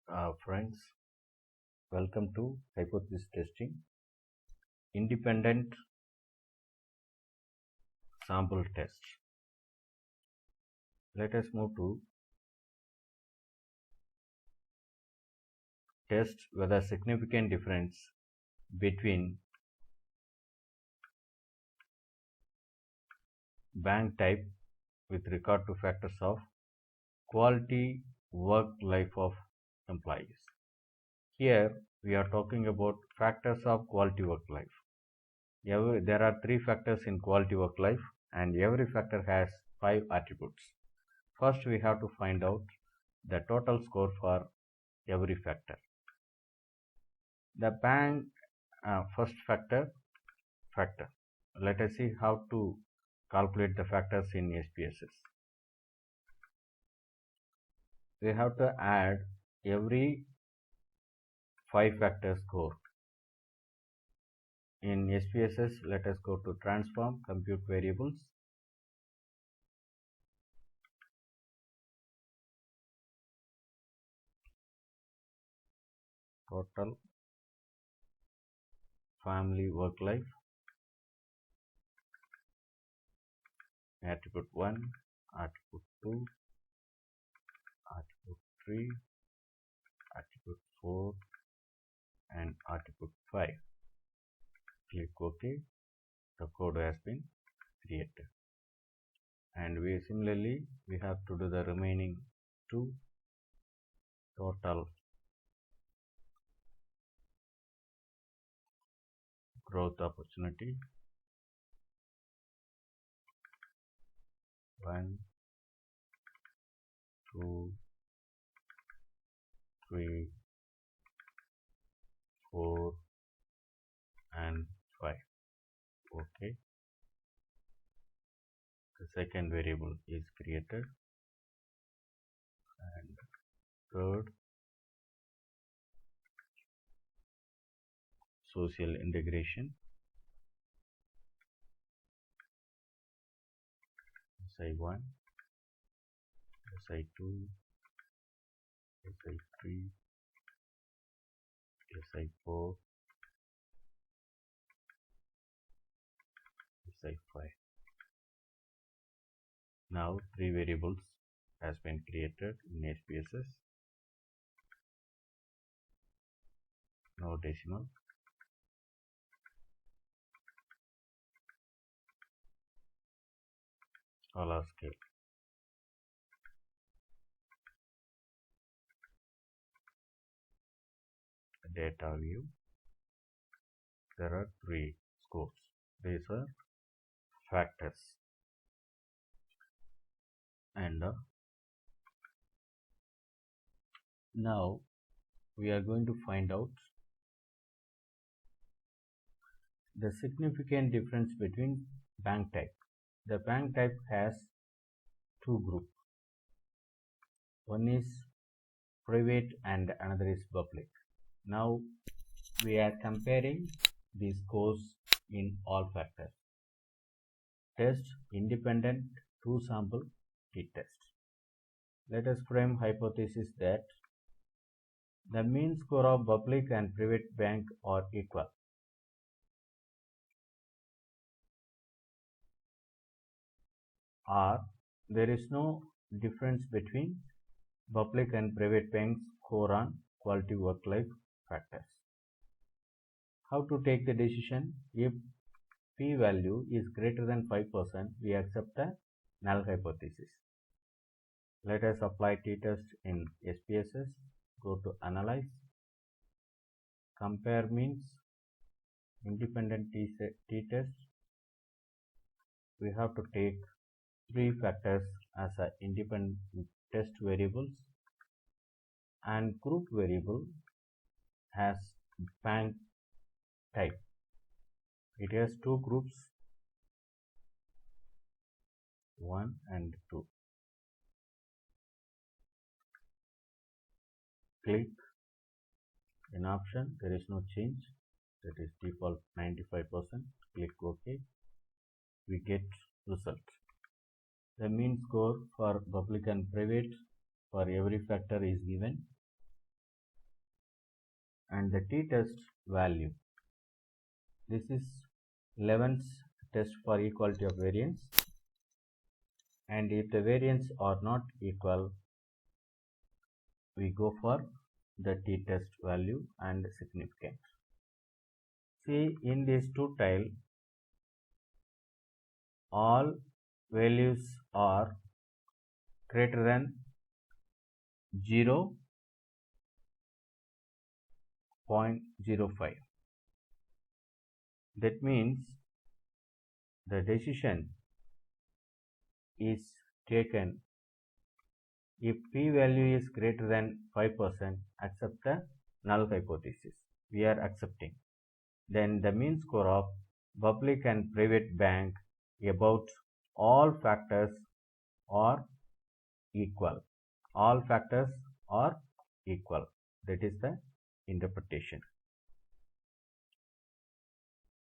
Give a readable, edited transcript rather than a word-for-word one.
Friends, welcome to hypothesis testing, independent sample test. Let us move to test whether significant difference between bank type with regard to factors of quality work life of employees. Here we are talking about factors of quality work life. There are 3 factors in quality work life and every factor has 5 attributes. First we have to find out the total score for every factor. The bank first factor. Let us see how to calculate the factors in SPSS. We have to add every 5 factor score. In SPSS, let us go to transform, compute variables. Total family work life, attribute 1, attribute 2, attribute 3, attribute 4 and attribute 5. Click OK. The code has been created. And similarly we have to do the remaining 2. Total growth opportunity, 1, 2, 3, 4 and 5. Okay. The second variable is created and third social integration, SI1, SI2, SI3, SI4, SI5. Now 3 variables has been created in SPSS. No decimal. All are scale. Data view. There are 3 scores. These are factors. And now we are going to find out the significant difference between bank type. The bank type has 2 groups. One is private and another is public. Now we are comparing these scores in all factors. Test independent 2 sample t-test. Let us frame hypothesis that the mean score of public and private bank are equal. Or there is no difference between public and private banks score on quality work life factors. How to take the decision? If p value is greater than 5%, we accept the null hypothesis. Let us apply t-test in SPSS. Go to analyze, compare means, independent t-test. We have to take 3 factors as a independent test variables and group variable has bank type. It has 2 groups, 1 and 2. Click in option, there is no change, that is default 95%. Click OK. We get result. The mean score for public and private for every factor is given. and the t-test value. This is Leven's test for equality of variance, and if the variance are not equal, we go for the t-test value and significance. See, in this two tile, all values are greater than 0.05. That means the decision is taken if p-value is greater than 5%, accept the null hypothesis. We are accepting. Then the mean score of public and private bank about all factors are equal. All factors are equal. That is the interpretation.